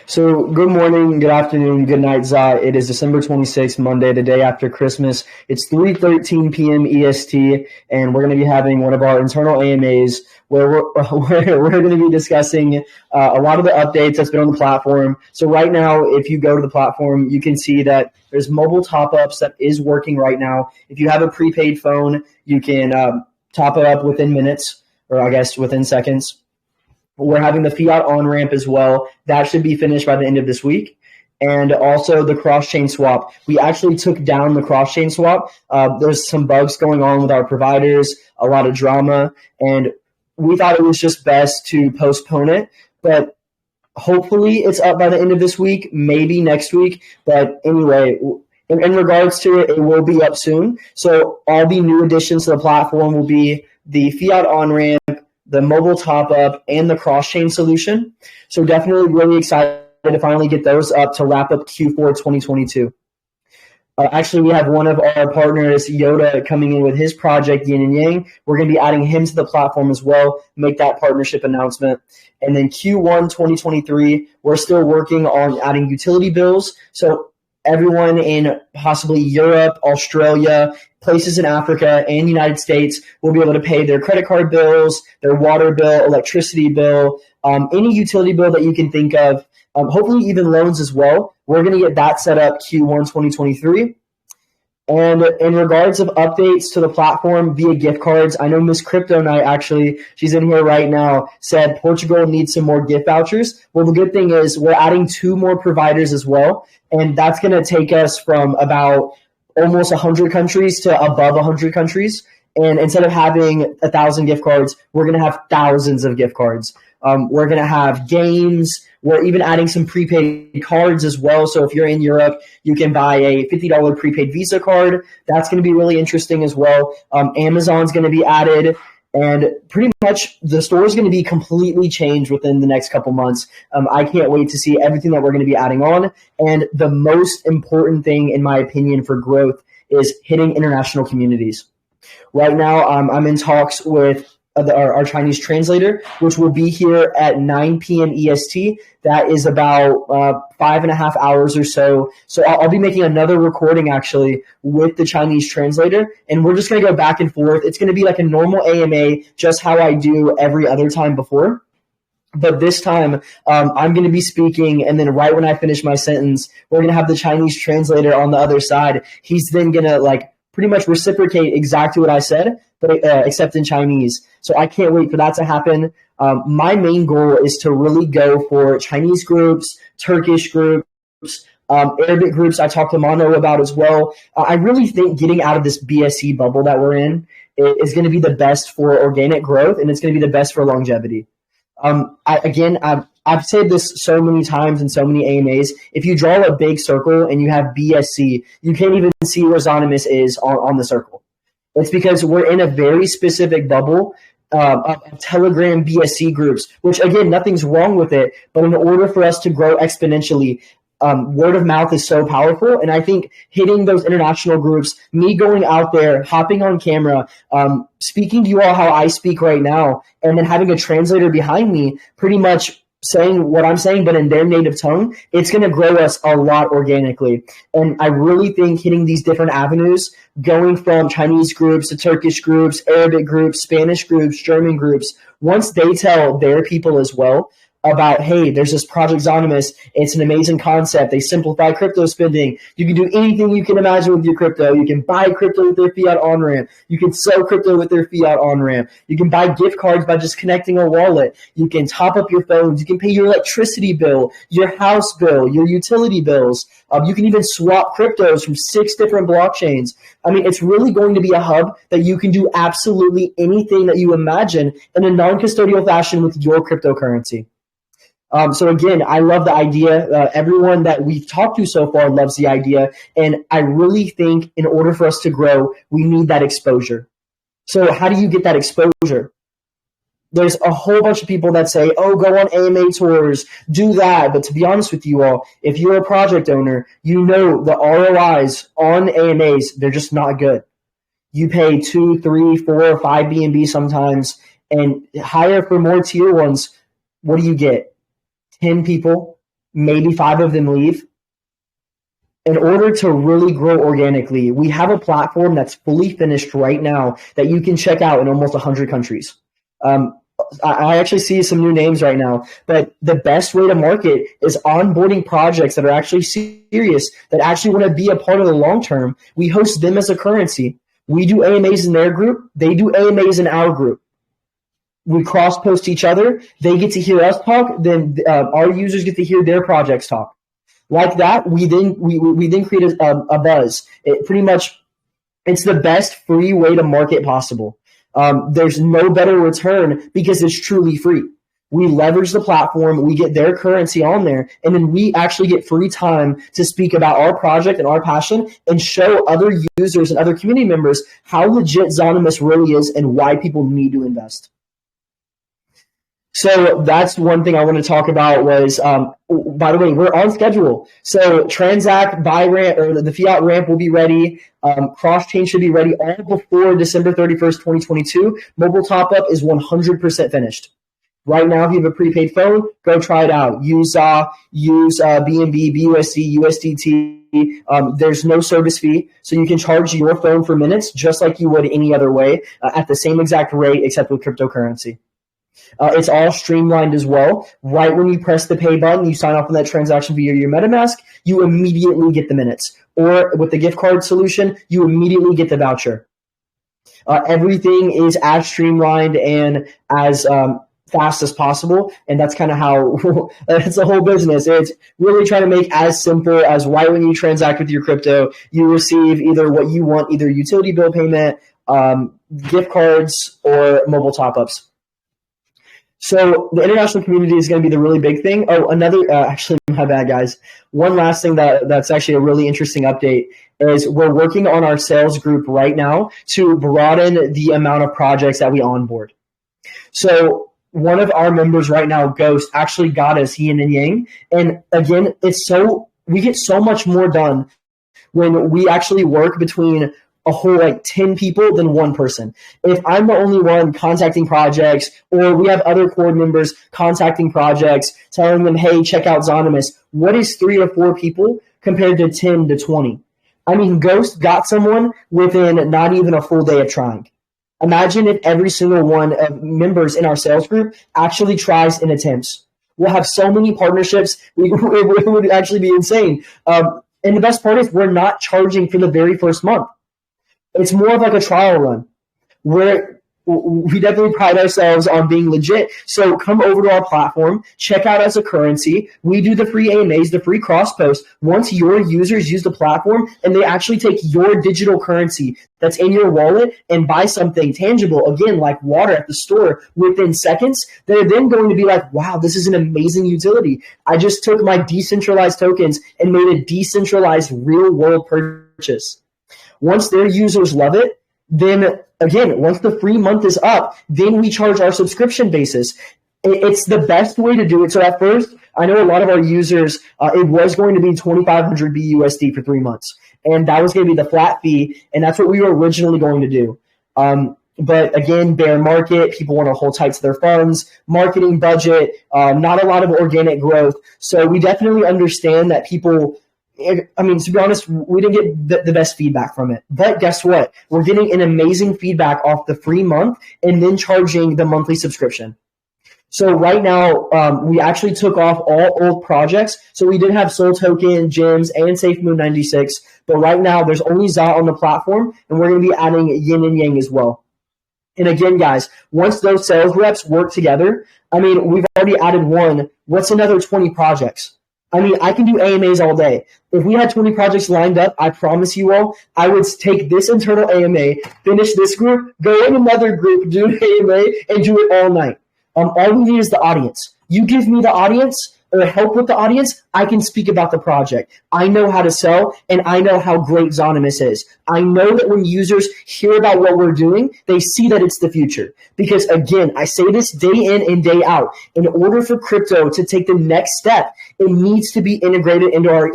So good morning, good afternoon, good night, Zah. It is December 26th, Monday, the day after Christmas. It's 3:13 p.m. EST, and we're going to be having one of our internal AMAs where we're going to be discussing a lot of the updates that's been on the platform. So right now, if you go to the platform, you can see that there's mobile top-ups that is working right now. If you have a prepaid phone, you can top it up within minutes, or I guess within seconds. We're having the fiat on-ramp as well. That should be finished by the end of this week. And also the cross-chain swap. We actually took down the cross-chain swap. There's some bugs going on with our providers, a lot of drama, and we thought it was just best to postpone it. But hopefully it's up by the end of this week, maybe next week. But anyway, in regards to it, it will be up soon. So all the new additions to the platform will be the fiat on-ramp, the mobile top-up, and the cross-chain solution. So definitely really excited to finally get those up to wrap up Q4 2022. Actually, we have one of our partners, Yoda, coming in with his project, Yin and Yang. We're going to be adding him to the platform as well, make that partnership announcement. And then Q1 2023, we're still working on adding utility bills. So everyone in possibly Europe, Australia, places in Africa, and United States will be able to pay their credit card bills, their water bill, electricity bill, any utility bill that you can think of, hopefully even loans as well. We're going to get that set up Q1 2023. And in regards of updates to the platform via gift cards, I know Miss Crypto Night, actually, she's in here right now, said Portugal needs some more gift vouchers. Well, the good thing is we're adding 2 more providers as well, and that's going to take us from about almost 100 countries to above 100 countries. And instead of having 1,000 gift cards, we're going to have thousands of gift cards. We're going to have games. We're even adding some prepaid cards as well. So if you're in Europe, you can buy a $50 prepaid Visa card. That's going to be really interesting as well. Amazon's going to be added. And pretty much the store is going to be completely changed within the next couple months. I can't wait to see everything that we're going to be adding on. And the most important thing, in my opinion, for growth is hitting international communities. Right now, I'm in talks with our Chinese translator, which will be here at 9 p.m. EST. That is about 5.5 hours or so. So I'll be making another recording actually with the Chinese translator, and we're just going to go back and forth. It's going to be like a normal AMA, just how I do every other time before. But this time, I'm going to be speaking, and then right when I finish my sentence, we're going to have the Chinese translator on the other side. He's then going to pretty much reciprocate exactly what I said, but except in Chinese. So I can't wait for that to happen. My main goal is to really go for Chinese groups, Turkish groups, Arabic groups I talked to Mano about as well. I really think getting out of this BSE bubble that we're in is going to be the best for organic growth, and it's going to be the best for longevity. I've said this so many times in so many AMAs. If you draw a big circle and you have BSC, you can't even see where Zonymous is on the circle. It's because we're in a very specific bubble of Telegram BSC groups, which, again, nothing's wrong with it. But in order for us to grow exponentially, word of mouth is so powerful. And I think hitting those international groups, me going out there, hopping on camera, speaking to you all how I speak right now, and then having a translator behind me pretty much saying what I'm saying, but in their native tongue, it's going to grow us a lot organically. And I really think hitting these different avenues, going from Chinese groups to Turkish groups, Arabic groups, Spanish groups, German groups, once they tell their people as well about, hey, there's this Project Zonymous, it's an amazing concept, they simplify crypto spending, you can do anything you can imagine with your crypto, you can buy crypto with their fiat on-ramp, you can sell crypto with their fiat on-ramp, you can buy gift cards by just connecting a wallet, you can top up your phones, you can pay your electricity bill, your house bill, your utility bills, you can even swap cryptos from 6 different blockchains. I mean, it's really going to be a hub that you can do absolutely anything that you imagine in a non-custodial fashion with your cryptocurrency. So again, I love the idea. Everyone that we've talked to so far loves the idea. And I really think in order for us to grow, we need that exposure. So how do you get that exposure? There's a whole bunch of people that say, oh, go on AMA tours, do that. But to be honest with you all, if you're a project owner, you know the ROIs on AMAs, they're just not good. You pay 2, 3, 4, 5 BNB sometimes and hire for more tier ones. What do you get? 10 people, maybe 5 of them leave. In order to really grow organically, we have a platform that's fully finished right now that you can check out in almost 100 countries. I actually see some new names right now, but the best way to market is onboarding projects that are actually serious, that actually want to be a part of the long term. We host them as a currency. We do AMAs in their group. They do AMAs in our group. We cross-post each other. They get to hear us talk. Then our users get to hear their projects talk. Like that, we then create a buzz. It's the best free way to market possible. There's no better return because it's truly free. We leverage the platform, we get their currency on there, and then we actually get free time to speak about our project and our passion and show other users and other community members how legit Zonymous really is and why people need to invest. So that's one thing I want to talk about was, by the way, we're on schedule. So Transact, Buyback, or the fiat ramp will be ready. Cross-chain should be ready all before December 31st, 2022. Mobile top-up is 100% finished. Right now, if you have a prepaid phone, go try it out. Use BNB, BUSD, USDT. There's no service fee, so you can charge your phone for minutes just like you would any other way at the same exact rate except with cryptocurrency. It's all streamlined as well. Right when you press the pay button, you sign off on that transaction via your MetaMask, you immediately get the minutes. Or with the gift card solution, you immediately get the voucher. Everything is as streamlined and as fast as possible, and that's kind of how it's the whole business. It's really trying to make as simple as right when you transact with your crypto, you receive either what you want, either utility bill payment, gift cards, or mobile top-ups. So the international community is going to be the really big thing. Oh, actually, my bad, guys. One last thing that's actually a really interesting update is we're working on our sales group right now to broaden the amount of projects that we onboard. So one of our members right now, Ghost, actually got us yin and yang. And again, we get so much more done when we actually work between a whole 10 people than one person. If I'm the only one contacting projects, or we have other core members contacting projects, telling them, hey, check out Zonymous, what is 3 or 4 people compared to 10 to 20? I mean, Ghost got someone within not even a full day of trying. Imagine if every single one of members in our sales group actually tries and attempts. We'll have so many partnerships, it would actually be insane. And the best part is we're not charging for the very first month. It's more of like a trial run where we definitely pride ourselves on being legit. So come over to our platform, check out as a currency. We do the free AMAs, the free cross post. Once your users use the platform and they actually take your digital currency that's in your wallet and buy something tangible, again, like water at the store within seconds, they're then going to be like, wow, this is an amazing utility. I just took my decentralized tokens and made a decentralized real world purchase. Once their users love it, then again, once the free month is up, then we charge our subscription basis. It's the best way to do it. So at first, I know a lot of our users, it was going to be 2,500 BUSD for 3 months. And that was going to be the flat fee. And that's what we were originally going to do. But again, bear market, people want to hold tight to their funds, marketing budget, not a lot of organic growth. So we definitely understand that people, I mean, to be honest, we didn't get the best feedback from it. But guess what? We're getting an amazing feedback off the free month and then charging the monthly subscription. So right now, we actually took off all old projects. So we did have Soul Token, Gems, and SafeMoon 96. But right now, there's only ZA on the platform, and we're going to be adding Yin and Yang as well. And again, guys, once those sales reps work together, I mean, we've already added one. What's another 20 projects? I mean, I can do AMAs all day. If we had 20 projects lined up, I promise you all, I would take this internal AMA, finish this group, go in another group, do an AMA, and do it all night. All we need is the audience. You give me the audience or help with the audience, I can speak about the project. I know how to sell, and I know how great Zonymous is. I know that when users hear about what we're doing, they see that it's the future. Because again, I say this day in and day out, in order for crypto to take the next step, it needs to be integrated into our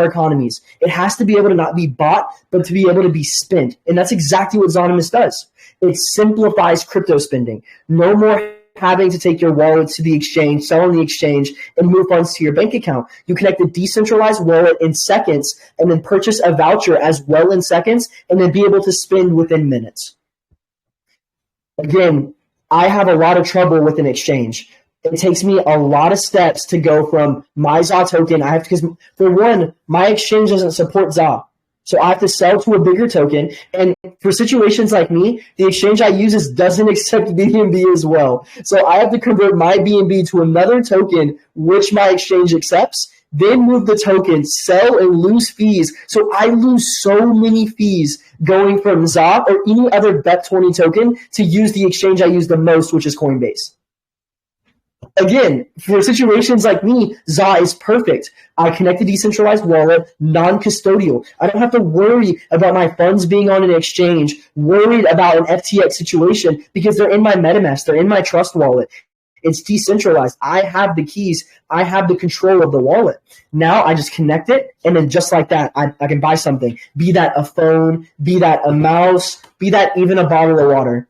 economies. It has to be able to not be bought, but to be able to be spent. And that's exactly what Zonymous does. It simplifies crypto spending. No more having to take your wallet to the exchange, sell on the exchange, and move funds to your bank account. You connect a decentralized wallet in seconds and then purchase a voucher as well in seconds and then be able to spend within minutes. Again, I have a lot of trouble with an exchange. It takes me a lot of steps to go from my ZA token. Because for one, my exchange doesn't support ZA. So I have to sell to a bigger token. And for situations like me, the exchange I use doesn't accept BNB as well. So I have to convert my BNB to another token, which my exchange accepts, then move the token, sell, and lose fees. So I lose so many fees going from ZA or any other BEP20 token to use the exchange I use the most, which is Coinbase. Again, for situations like me, ZA is perfect. I connect a decentralized wallet, non-custodial. I don't have to worry about my funds being on an exchange, worried about an FTX situation because they're in my MetaMask, they're in my Trust wallet. It's decentralized. I have the keys. I have the control of the wallet. Now I just connect it, and then just like that, I can buy something. Be that a phone, be that a mouse, be that even a bottle of water.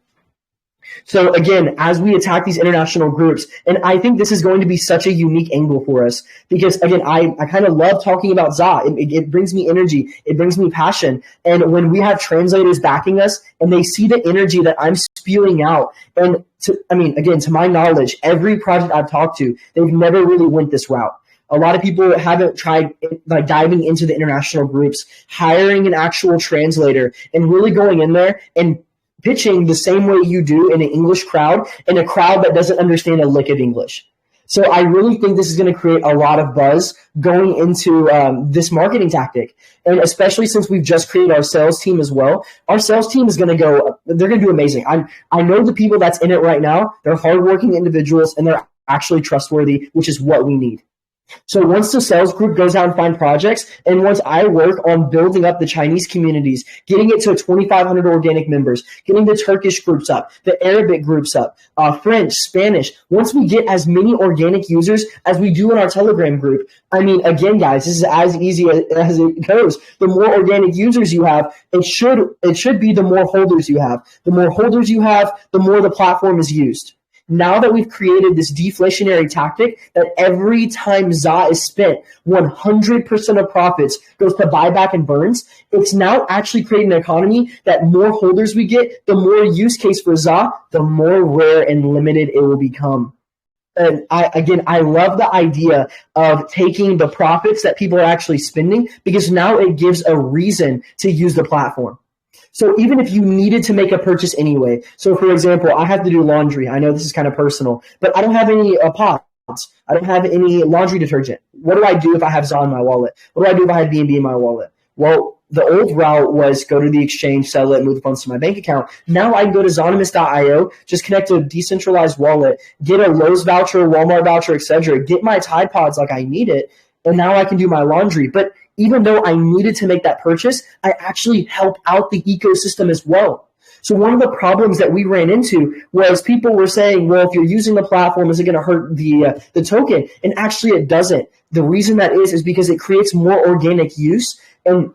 So again, as we attack these international groups, and I think this is going to be such a unique angle for us because, again, I kind of love talking about ZA. It brings me energy. It brings me passion. And when we have translators backing us and they see the energy that I'm spewing out, and to my knowledge, every project I've talked to, they've never really went this route. A lot of people haven't tried diving into the international groups, hiring an actual translator and really going in there and pitching the same way you do in an English crowd, in a crowd that doesn't understand a lick of English. So I really think this is going to create a lot of buzz going into this marketing tactic. And especially since we've just created our sales team as well, our sales team is going to they're going to do amazing. I know the people that's in it right now, they're hardworking individuals and they're actually trustworthy, which is what we need. So once the sales group goes out and find projects, and once I work on building up the Chinese communities, getting it to 2,500 organic members, getting the Turkish groups up, the Arabic groups up, French, Spanish, once we get as many organic users as we do in our Telegram group, again, guys, this is as easy as it goes. The more organic users you have, it should be the more holders you have. The more holders you have, the more the platform is used. Now that we've created this deflationary tactic that every time ZA is spent, 100% of profits goes to buyback and burns, it's now actually creating an economy that more holders we get, the more use case for ZA, the more rare and limited it will become. And I love the idea of taking the profits that people are actually spending because now it gives a reason to use the platform. So even if you needed to make a purchase anyway, so for example, I have to do laundry. I know this is kind of personal, but I don't have any pots. I don't have any laundry detergent. What do I do if I have ZA in my wallet? What do I do if I have BNB in my wallet? Well, the old route was go to the exchange, sell it, move the funds to my bank account. Now I can go to Zonymous.io, just connect a decentralized wallet, get a Lowe's voucher, Walmart voucher, etc., get my Tide Pods like I need it, and now I can do my laundry. But even though I needed to make that purchase, I actually help out the ecosystem as well. So one of the problems that we ran into was people were saying, well, if you're using the platform, is it going to hurt the token? And actually it doesn't. The reason that is because it creates more organic use, and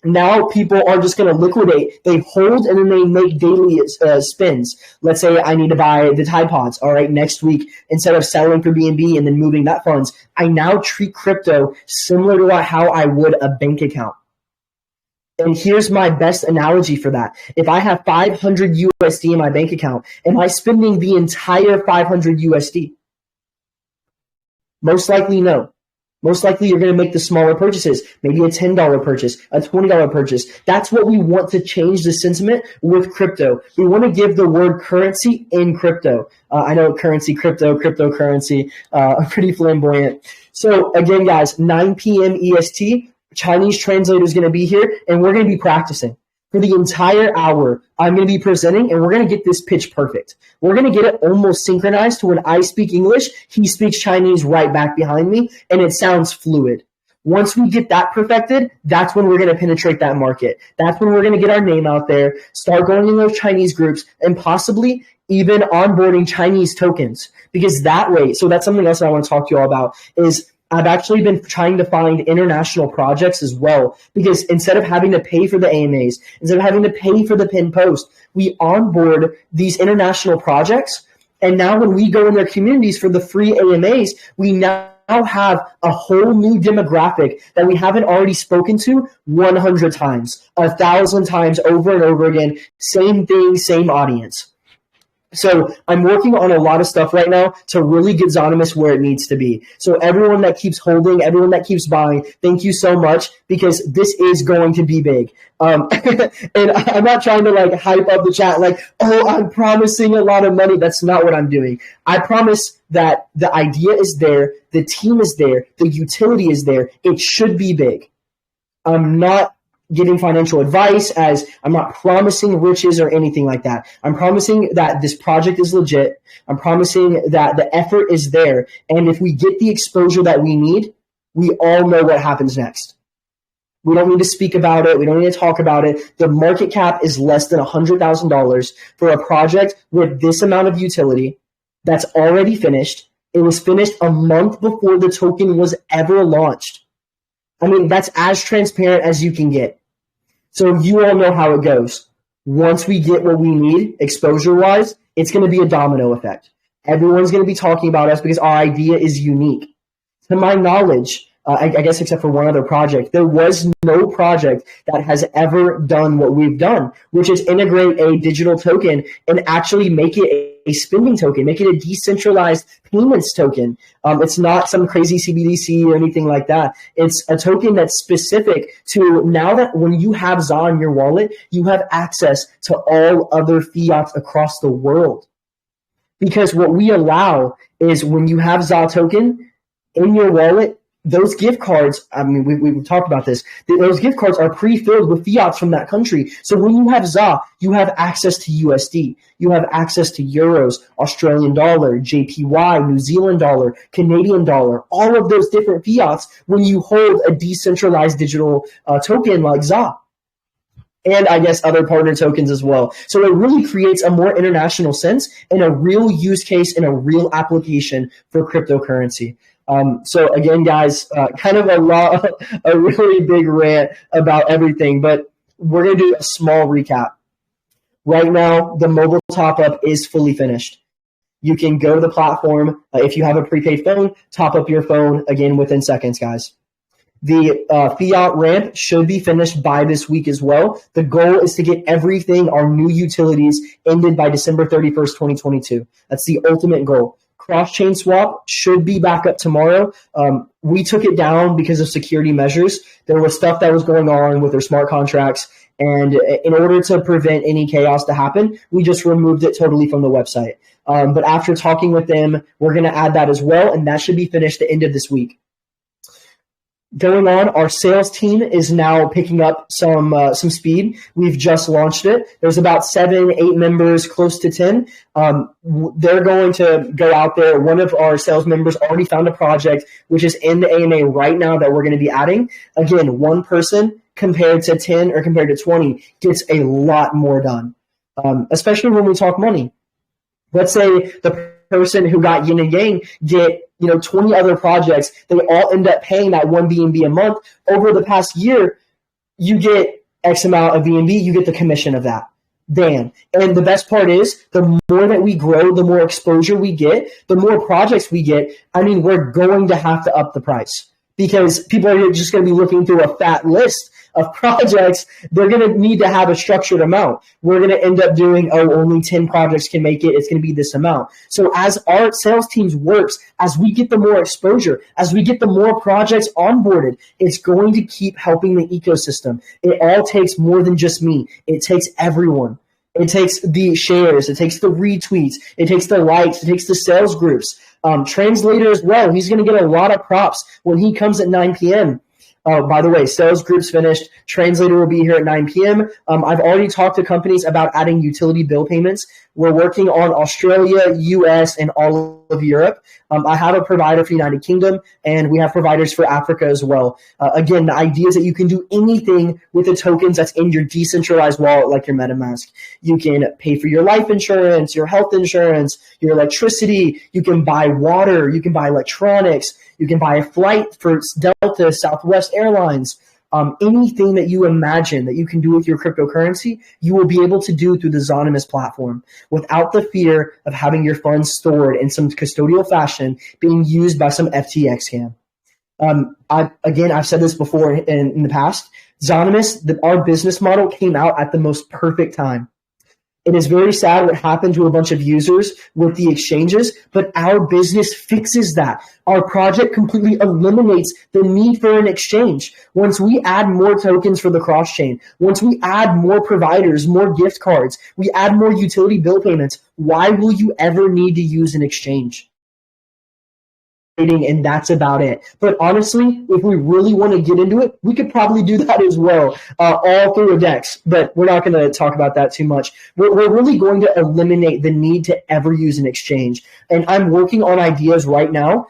now people are just going to liquidate. They hold and then they make daily spins. Let's say I need to buy the Tide Pods. All right, next week, instead of selling for BNB and then moving that funds, I now treat crypto similar to how I would a bank account. And here's my best analogy for that. If I have 500 USD in my bank account, am I spending the entire 500 USD? Most likely no. Most likely you're going to make the smaller purchases, maybe a $10 purchase, a $20 purchase. That's what we want to change the sentiment with crypto. We want to give the word currency in crypto. I know currency, cryptocurrency, pretty flamboyant. So again, guys, 9 p.m. EST, Chinese translator is going to be here, and we're going to be practicing. For the entire hour, I'm going to be presenting, and we're going to get this pitch perfect. We're going to get it almost synchronized to when I speak English, he speaks Chinese right back behind me, and it sounds fluid. Once we get that perfected, that's when we're going to penetrate that market. That's when we're going to get our name out there, start going in those Chinese groups, and possibly even onboarding Chinese tokens. Because that way, so that's something else that I want to talk to you all about, is I've actually been trying to find international projects as well, because instead of having to pay for the AMAs, instead of having to pay for the pin post, we onboard these international projects And now when we go in their communities for the free AMAs, we now have a whole new demographic that we haven't already spoken to 100 times, 1,000 times over and over again. Same thing, same audience. So I'm working on a lot of stuff right now to really get Zonymous where it needs to be. So everyone that keeps holding, everyone that keeps buying, thank you so much, because this is going to be big. And I'm not trying to like hype up the chat like, oh, I'm promising a lot of money. That's not what I'm doing. I promise that the idea is there, the team is there, the utility is there. It should be big. I'm not getting financial advice, as I'm not promising riches or anything like that. I'm promising that this project is legit. I'm promising that the effort is there. And if we get the exposure that we need, we all know what happens next. We don't need to speak about it. We don't need to talk about it. The market cap is less than $100,000 for a project with this amount of utility that's already finished. It was finished a month before the token was ever launched. I mean, that's as transparent as you can get. So you all know how it goes. Once we get what we need, exposure-wise, it's going to be a domino effect. Everyone's going to be talking about us because our idea is unique. To my knowledge, I guess except for one other project, there was no project that has ever done what we've done, which is integrate a digital token and actually make it a spending token, make it a decentralized payments token. It's not some crazy CBDC or anything like that. It's a token that's specific to now that when you have ZA in your wallet, you have access to all other fiats across the world. Because what we allow is when you have ZA token in your wallet, those gift cards, I mean, we've talked about this. Those gift cards are pre-filled with fiats from that country. So when you have ZA, you have access to USD. You have access to euros, Australian dollar, JPY, New Zealand dollar, Canadian dollar, all of those different fiats when you hold a decentralized digital token like ZA. And I guess other partner tokens as well. So it really creates a more international sense and a real use case and a real application for cryptocurrency. So again, guys, kind of a really big rant about everything, but we're going to do a small recap. Right now, the mobile top-up is fully finished. You can go to the platform. If you have a prepaid phone, top up your phone again within seconds, guys. The fiat ramp should be finished by this week as well. The goal is to get everything, our new utilities, ended by December 31st, 2022. That's the ultimate goal. Cross-chain swap should be back up tomorrow. We took it down because of security measures. There was stuff that was going on with their smart contracts, and in order to prevent any chaos to happen, we just removed it totally from the website. But after talking with them, we're going to add that as well, and that should be finished the end of this week. Going on, our sales team is now picking up some speed. We've just launched it. There's about 7, 8 members, close to 10. They're going to go out there. One of our sales members already found a project, which is in the AMA right now that we're going to be adding. Again, one person compared to 10 or compared to 20 gets a lot more done, especially when we talk money. Let's say the person who got yin and yang get 20 other projects. They all end up paying that one BNB a month. Over the past year, you get X amount of BNB, you get the commission of that. Bam. And the best part is, the more that we grow, the more exposure we get, the more projects we get. I mean, we're going to have to up the price because people are just going to be looking through a fat list of projects. They're going to need to have a structured amount. We're going to end up doing, only 10 projects can make it. It's going to be this amount. So as our sales teams works, as we get the more exposure, as we get the more projects onboarded, it's going to keep helping the ecosystem. It all takes more than just me. It takes everyone. It takes the shares. It takes the retweets. It takes the likes. It takes the sales groups. Translator as well. He's going to get a lot of props when he comes at 9 p.m. By the way, sales group's finished. Translator will be here at 9 p.m. I've already talked to companies about adding utility bill payments. We're working on Australia, US, and all of Europe. I have a provider for United Kingdom, and we have providers for Africa as well. Again, the idea is that you can do anything with the tokens that's in your decentralized wallet, like your MetaMask. You can pay for your life insurance, your health insurance, your electricity. You can buy water. You can buy electronics. You can buy a flight for Delta, Southwest Airlines. Anything that you imagine that you can do with your cryptocurrency, you will be able to do through the Zonimus platform without the fear of having your funds stored in some custodial fashion being used by some FTX scam. I've said this before in the past. Zonimus, our business model came out at the most perfect time. It is very sad what happened to a bunch of users with the exchanges, but our business fixes that. Our project completely eliminates the need for an exchange. Once we add more tokens for the cross-chain, once we add more providers, more gift cards, we add more utility bill payments, why will you ever need to use an exchange? And that's about it. But honestly, if we really want to get into it, we could probably do that as well, all through a DEX. But we're not going to talk about that too much. We're really going to eliminate the need to ever use an exchange. And I'm working on ideas right now.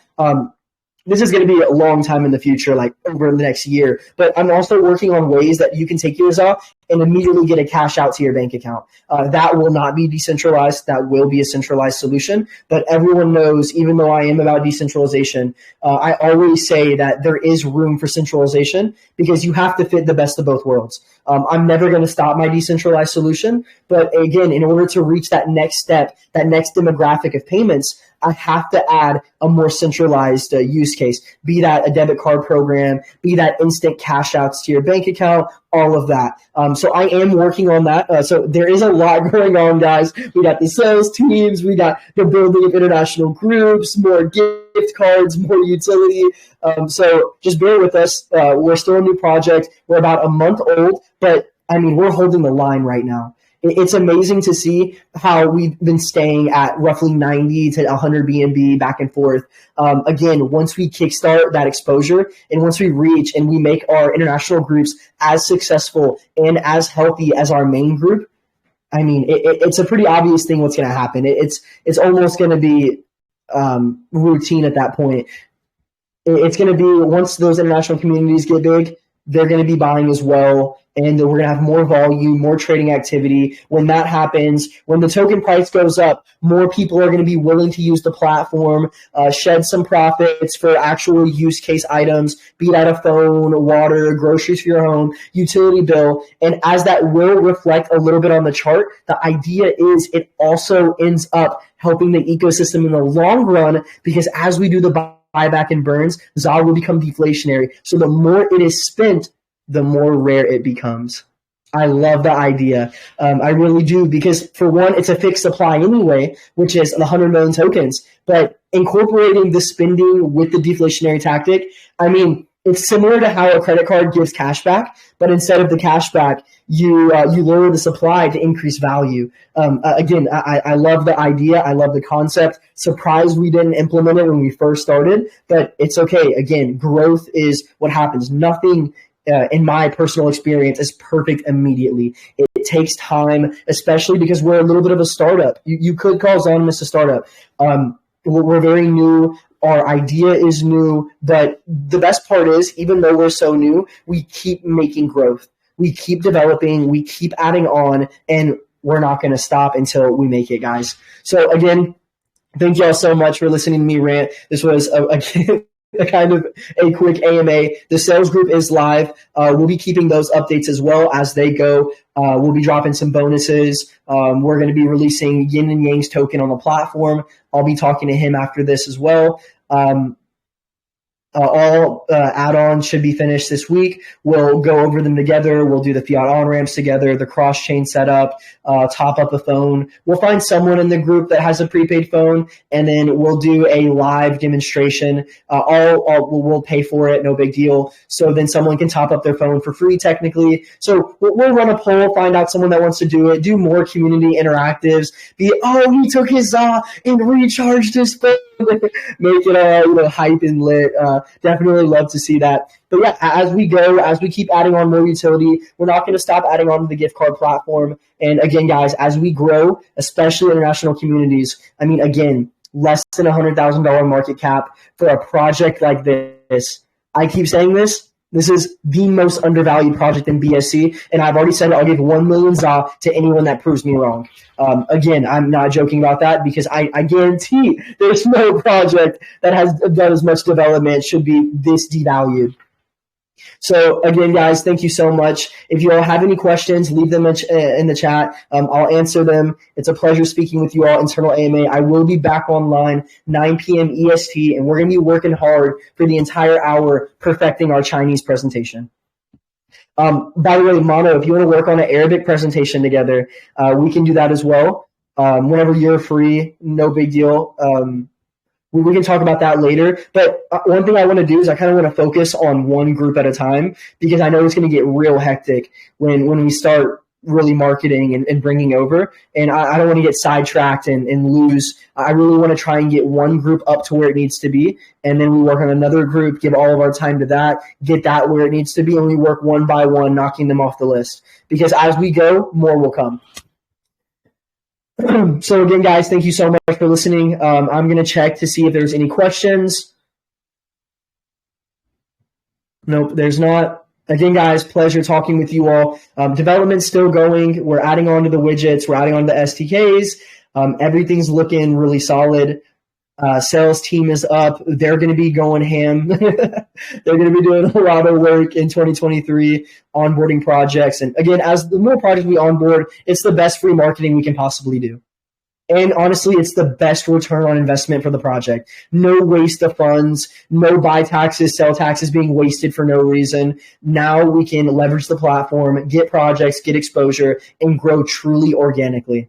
This is going to be a long time in the future, like over the next year. But I'm also working on ways that you can take yours off and immediately get a cash out to your bank account. That will not be decentralized. That will be a centralized solution. But everyone knows, even though I am about decentralization, I always say that there is room for centralization because you have to fit the best of both worlds. I'm never going to stop my decentralized solution. But again, in order to reach that next step, that next demographic of payments, I have to add a more centralized use case, be that a debit card program, be that instant cash outs to your bank account, all of that. So I am working on that. So there is a lot going on, guys. We got the sales teams, we got the building of international groups, more gift cards, more utility. So just bear with us. We're still a new project. We're about a month old, but I mean, we're holding the line right now. It's amazing to see how we've been staying at roughly 90 to 100 BNB back and forth. Again, once we kickstart that exposure and once we reach and we make our international groups as successful and as healthy as our main group, I mean, it's a pretty obvious thing what's going to happen. It's almost going to be routine at that point. It's going to be once those international communities get big, they're going to be buying as well. And we're going to have more volume, more trading activity. When that happens, when the token price goes up, more people are going to be willing to use the platform, shed some profits for actual use case items, be that a phone, water, groceries for your home, utility bill. And as that will reflect a little bit on the chart, the idea is it also ends up helping the ecosystem in the long run because as we do the buyback and burns, ZA will become deflationary. So the more it is spent, the more rare it becomes. I love the idea. I really do because, for one, it's a fixed supply anyway, which is 100 million tokens. But incorporating the spending with the deflationary tactic, I mean, it's similar to how a credit card gives cash back, but instead of the cash back, you lower the supply to increase value. Again, I love the idea. I love the concept. Surprised we didn't implement it when we first started, but it's okay. Again, growth is what happens. Nothing in my personal experience, is perfect immediately. It takes time, especially because we're a little bit of a startup. You could call Zonimus a startup. We're very new. Our idea is new. But the best part is, even though we're so new, we keep making growth. We keep developing. We keep adding on. And we're not going to stop until we make it, guys. So, again, thank you all so much for listening to me rant. This was, a kind of a quick AMA. The sales group is live. We'll be keeping those updates as well as they go. We'll be dropping some bonuses. We're going to be releasing Yin and Yang's token on the platform. I'll be talking to him after this as well. All add-ons should be finished this week. We'll go over them together. We'll do the fiat on-ramps together, the cross-chain setup, top up a phone. We'll find someone in the group that has a prepaid phone, and then we'll do a live demonstration. We'll pay for it, no big deal. So then someone can top up their phone for free technically. So we'll run a poll, find out someone that wants to do it, do more community interactives, he took his and recharged his phone. Make it hype and lit. Definitely love to see that. But yeah, as we keep adding on more utility, we're not going to stop adding on to the gift card platform. And again, guys, as we grow, especially international communities, I mean, again, less than $100,000 market cap for a project like this. I keep saying this. This is the most undervalued project in BSC, and I've already said I'll give 1 million ZA to anyone that proves me wrong. Again, I'm not joking about that because I guarantee there's no project that has done as much development should be this devalued. So again, guys, thank you so much. If you all have any questions, leave them in the chat. I'll answer them. It's a pleasure speaking with you all, Internal AMA. I will be back online 9 p.m. EST, and we're going to be working hard for the entire hour perfecting our Chinese presentation. By the way, Mono, if you want to work on an Arabic presentation together, we can do that as well. Whenever you're free, no big deal. We can talk about that later. But one thing I want to do is I kind of want to focus on one group at a time, because I know it's going to get real hectic when we start really marketing and bringing over. And I don't want to get sidetracked and lose. I really want to try and get one group up to where it needs to be. And then we work on another group, give all of our time to that, get that where it needs to be. And we work one by one, knocking them off the list. Because as we go, more will come. So again, guys, thank you so much for listening. I'm going to check to see if there's any questions. Nope, there's not. Again, guys, pleasure talking with you all. Development's still going. We're adding on to the widgets. We're adding on to the SDKs. Everything's looking really solid. Sales team is up. They're going to be going ham. They're going to be doing a lot of work in 2023, onboarding projects. And again, as the more projects we onboard, it's the best free marketing we can possibly do. And honestly, it's the best return on investment for the project. No waste of funds, no buy taxes, sell taxes being wasted for no reason. Now we can leverage the platform, get projects, get exposure, and grow truly organically.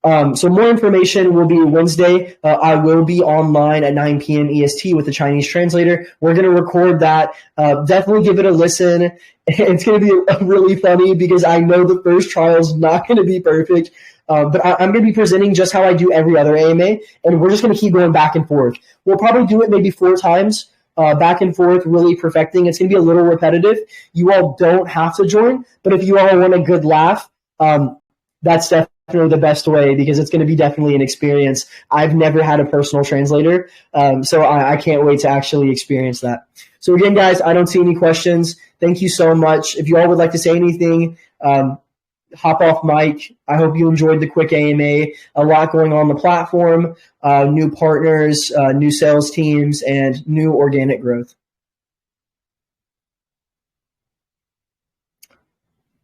So more information will be Wednesday. I will be online at 9 p.m. EST with the Chinese translator. We're going to record that. Definitely give it a listen. It's going to be really funny because I know the first trial is not going to be perfect. But I'm going to be presenting just how I do every other AMA, and we're just going to keep going back and forth. We'll probably do it maybe 4 times, back and forth, really perfecting. It's going to be a little repetitive. You all don't have to join, but if you all want a good laugh, that's definitely the best way, because it's going to be definitely an experience. I've never had a personal translator, so I can't wait to actually experience that. So again, guys, I don't see any questions. Thank you so much. If you all would like to say anything, hop off mic. I hope you enjoyed the quick AMA. A lot going on the platform, new partners, new sales teams, and new organic growth.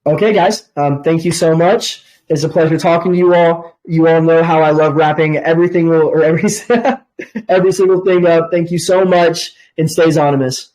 Okay, guys, thank you so much. It's a pleasure talking to you all. You all know how I love wrapping everything or every single thing up. Thank you so much, and stay anonymous.